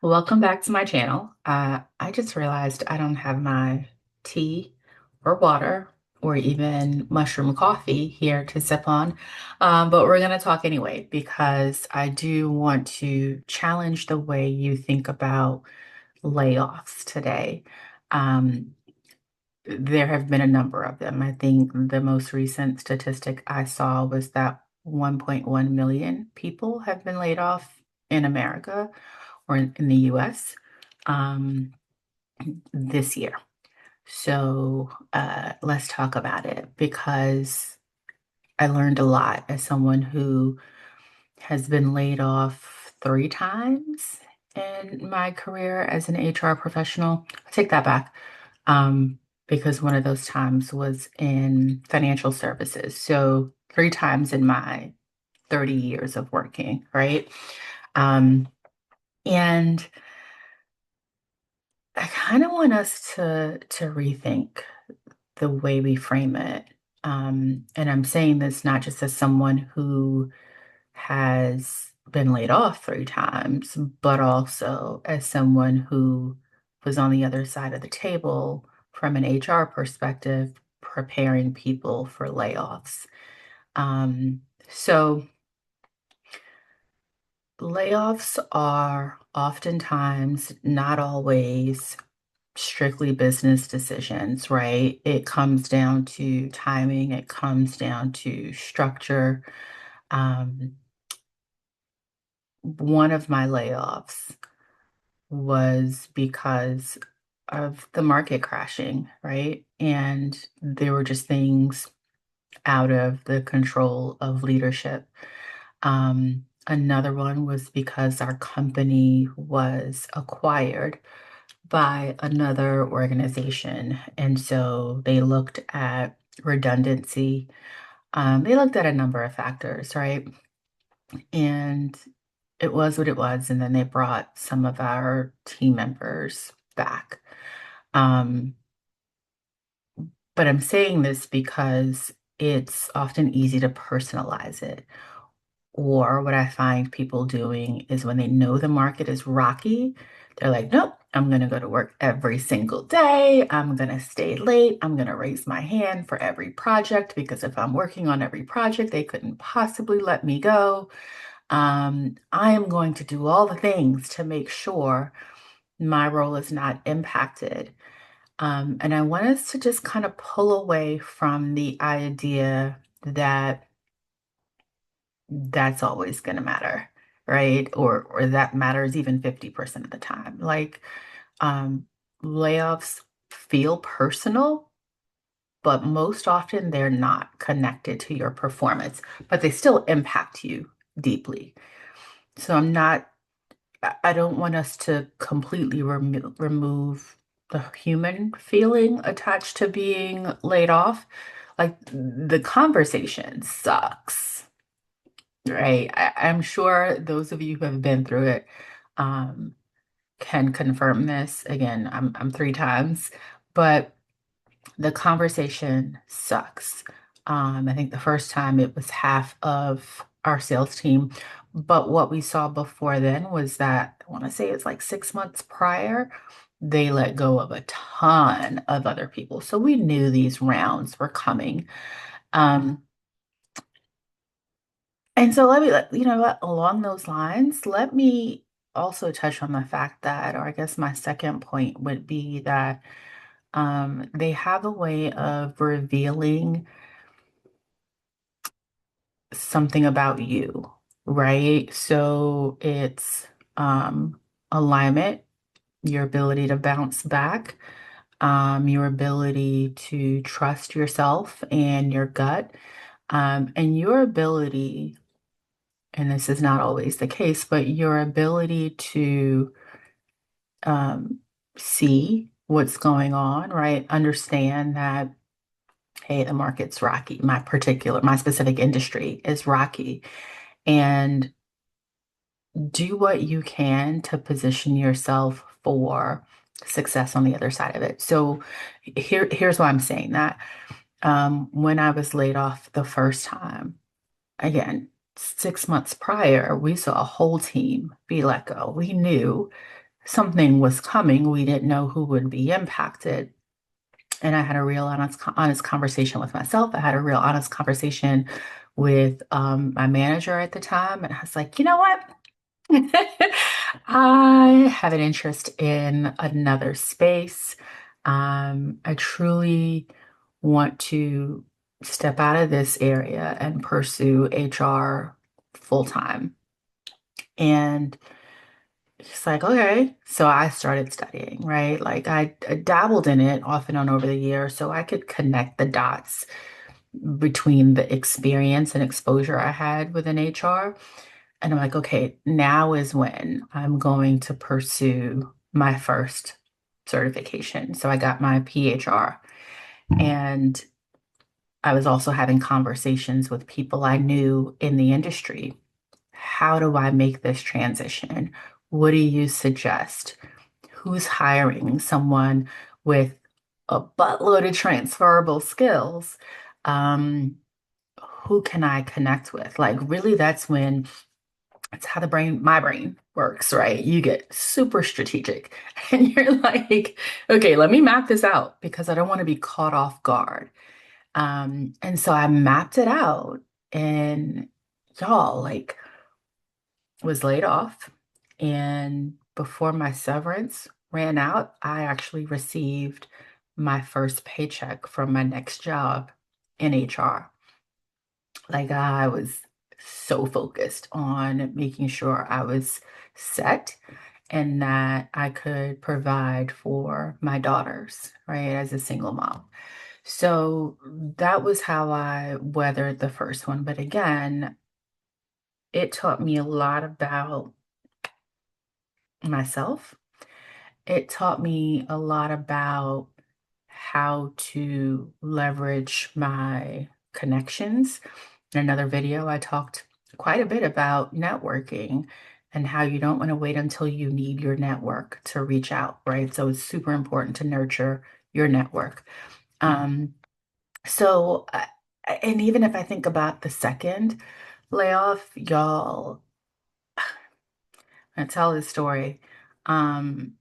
Welcome back to my channel. I just realized I don't have my tea or water or even mushroom coffee here to sip on. But we're going to talk anyway because I do want to challenge the way you think about layoffs today. Um, there have been a number of them. I think the most recent statistic I saw was that 1.1 million people have been laid off in America or in the US um, this year. So let's talk about it because I learned a lot as someone who has been laid off 3 times in my career as an HR professional. I take that back because one of those times was in financial services. So 3 times in my 30 years of working, right? Um, and I kind of want us to rethink the way we frame it. And I'm saying this not just as someone who has been laid off 3 times, but also as someone who was on the other side of the table from an HR perspective, preparing people for layoffs. So layoffs are oftentimes, not always, strictly business decisions, right? It comes down to timing, it comes down to structure. Um, one of my layoffs was because of the market crashing, right? And there were just things out of the control of leadership. Another one was because our company was acquired by another organization. And so they looked at redundancy. They looked at a number of factors, right? And it was what it was. And then they brought some of our team members back. Um, but I'm saying this because it's often easy to personalize it. Or what I find people doing is when they know the market is rocky, they're like, nope, I'm going to go to work every single day. I'm going to stay late. I'm going to raise my hand for every project because if I'm working on every project, they couldn't possibly let me go. I am going to do all the things to make sure my role is not impacted. And I want us to just kind of pull away from the idea that that's always going to matter, right? Or that matters even 50% of the time. Like um layoffs feel personal, but most often they're not connected to your performance, but they still impact you deeply. So I don't want us to completely remove the human feeling attached to being laid off. Like the conversation sucks. Right. I'm sure those of you who have been through it um, can confirm this. Again, I'm 3 times, but the conversation sucks. I think the first time it was half of our sales team, but what we saw before then was that I want to say it's like 6 months prior, they let go of a ton of other people. So we knew these rounds were coming. Um, And so you know what, along those lines, let me also touch on the fact that, or I guess my second point would be that they have a way of revealing something about you, right? So it's alignment, your ability to bounce back, your ability to trust yourself and your gut, and your ability, and this is not always the case, but your ability to um, see what's going on, right? Understand that, hey, the market's rocky. My specific industry is rocky. And do what you can to position yourself for success on the other side of it. So here's why I'm saying that. When I was laid off the first time, again, 6 months prior, we saw a whole team be let go. We knew something was coming. We didn't know who would be impacted. And I had a real honest conversation with myself. I had a real honest conversation with my manager at the time. And I was like, you know what? I have an interest in another space. I truly want to step out of this area and pursue HR full time. And he's like, okay. So I started studying, right? Like I dabbled in it off and on over the years so I could connect the dots between the experience and exposure I had within HR. And I'm like, okay, now is when I'm going to pursue my first certification. So I got my PHR. And I was also having conversations with people I knew in the industry. How do I make this transition? What do you suggest? Who's hiring someone with a buttload of transferable skills? Um, who can I connect with? Like, really, that's when it's how my brain works, right? You get super strategic and you're like, okay, let me map this out because I don't want to be caught off guard. And so I mapped it out and y'all, like, was laid off. And before my severance ran out, I actually received my first paycheck from my next job in HR. Like I was so focused on making sure I was set and that I could provide for my daughters, right, as a single mom. So that was how I weathered the first one. But again, it taught me a lot about myself. It taught me a lot about how to leverage my connections. In another video, I talked quite a bit about networking and how you don't want to wait until you need your network to reach out, right? So it's super important to nurture your network. Um, and even if I think about the second layoff, y'all, I tell this story. Um,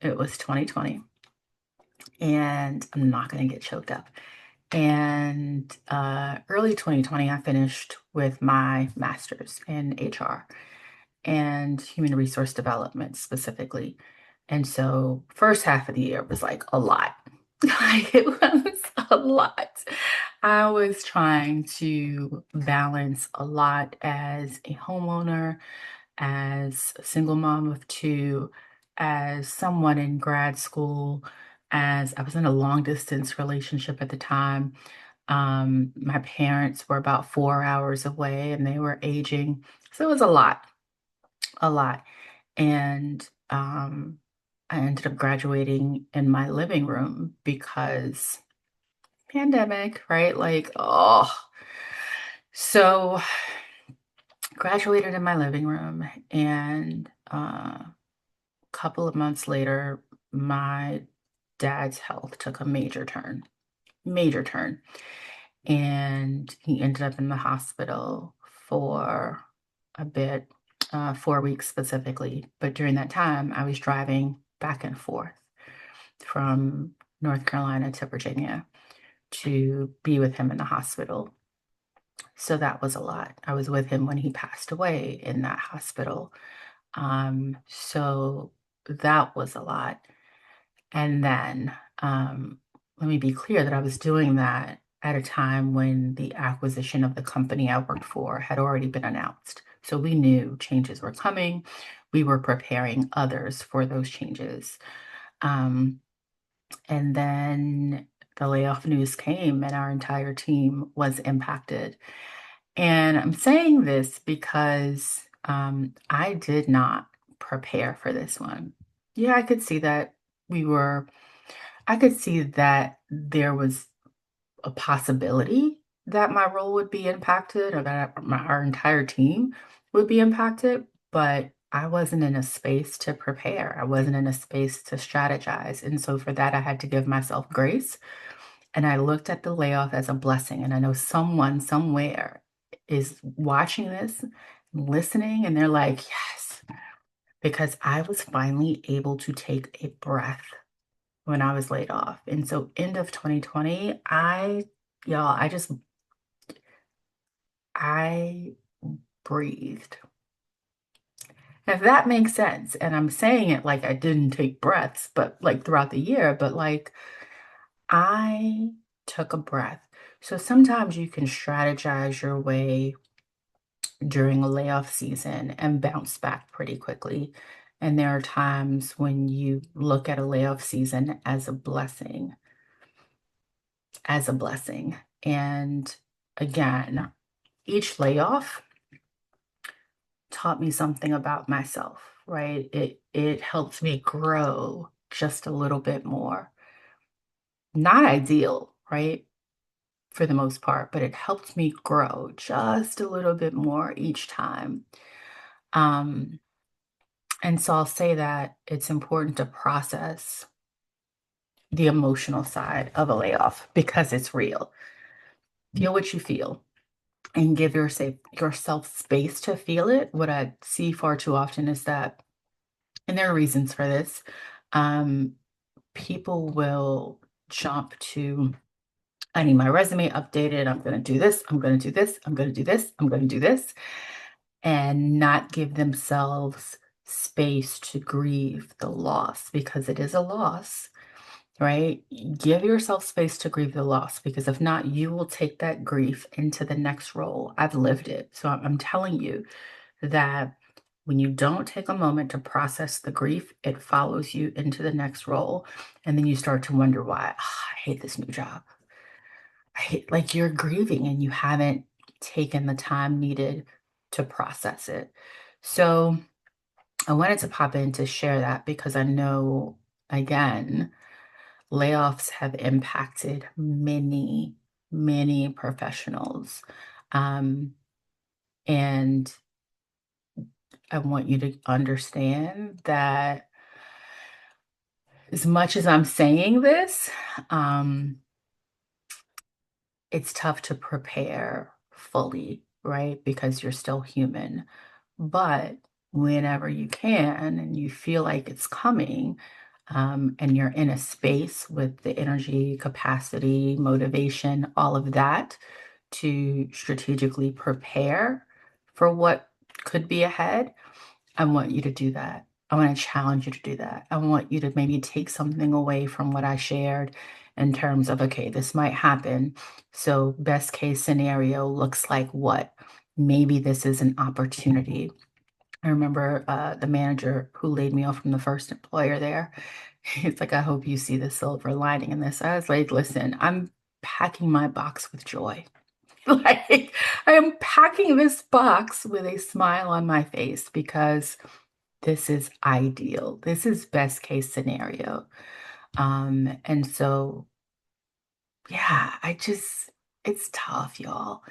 it was 2020, and I'm not going to get choked up. And early 2020, I finished with my master's in HR and human resource development specifically. And so, first half of the year was like a lot. Like it was a lot. I was trying to balance a lot as a homeowner, as a single mom of two, as someone in grad school, as I was in a long distance relationship at the time. My parents were about 4 hours away and they were aging. So it was a lot, a lot. And I ended up graduating in my living room because pandemic, right? Like, oh, so graduated in my living room and couple of months later, my dad's health took a major turn. And he ended up in the hospital for a bit, 4 weeks specifically. But during that time, I was driving back and forth from North Carolina to Virginia to be with him in the hospital. So that was a lot. I was with him when he passed away in that hospital. So that was a lot. And then let me be clear that I was doing that at a time when the acquisition of the company I worked for had already been announced. So we knew changes were coming. We were preparing others for those changes. Um, and then the layoff news came, and our entire team was impacted. And I'm saying this because I did not prepare for this one. Yeah, we were, I could see that there was a possibility that my role would be impacted or that our entire team would be impacted, but I wasn't in a space to prepare. I wasn't in a space to strategize. And so for that, I had to give myself grace. And I looked at the layoff as a blessing. And I know someone somewhere is watching this, listening, and they're like, yes, because I was finally able to take a breath when I was laid off. And so end of 2020, y'all, I breathed. If that makes sense. And I'm saying it like I didn't take breaths, but like throughout the year, but like I took a breath. So sometimes you can strategize your way during a layoff season and bounce back pretty quickly. And there are times when you look at a layoff season as a blessing. And again, each layoff taught me something about myself, right? It helped me grow just a little bit more. Not ideal, right? For the most part, but it helped me grow just a little bit more each time. Um, and so I'll say that it's important to process the emotional side of a layoff because it's real. Feel what you feel and give yourself space to feel it. What I see far too often is that, and there are reasons for this, um, people will jump to, I need my resume updated. I'm going to do this. I'm going to do this. I'm going to do this. I'm going to do this. And not give themselves space to grieve the loss because it is a loss, right? Give yourself space to grieve the loss because if not, you will take that grief into the next role. I've lived it. So I'm telling you that when you don't take a moment to process the grief, it follows you into the next role. And then you start to wonder why, "Ah, I hate this new job. I hate," like you're grieving and you haven't taken the time needed to process it. So I wanted to pop in to share that because I know, again, layoffs have impacted many, many professionals. Um, and I want you to understand that as much as I'm saying this, um, it's tough to prepare fully, right? Because you're still human. But whenever you can and you feel like it's coming, and you're in a space with the energy, capacity, motivation, all of that to strategically prepare for what could be ahead, I want you to do that. I want to challenge you to do that. I want you to maybe take something away from what I shared in terms of, okay, this might happen. So, best case scenario looks like what? Maybe this is an opportunity. I remember the manager who laid me off from the first employer there. He's like, I hope you see the silver lining in this. I was like, listen, I'm packing my box with joy. Like, I am packing this box with a smile on my face because this is ideal. This is best case scenario. And so, yeah, it's tough, y'all.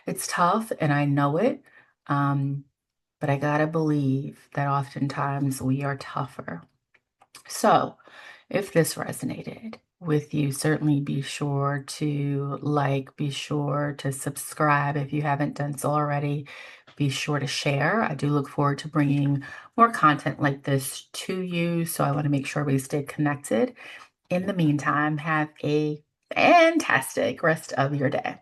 It's tough, and I know it. Um, but I gotta believe that oftentimes we are tougher. So, if this resonated with you, certainly be sure to like, be sure to subscribe if you haven't done so already. Be sure to share. I do look forward to bringing more content like this to you. So, I want to make sure we stay connected. In the meantime, have a fantastic rest of your day.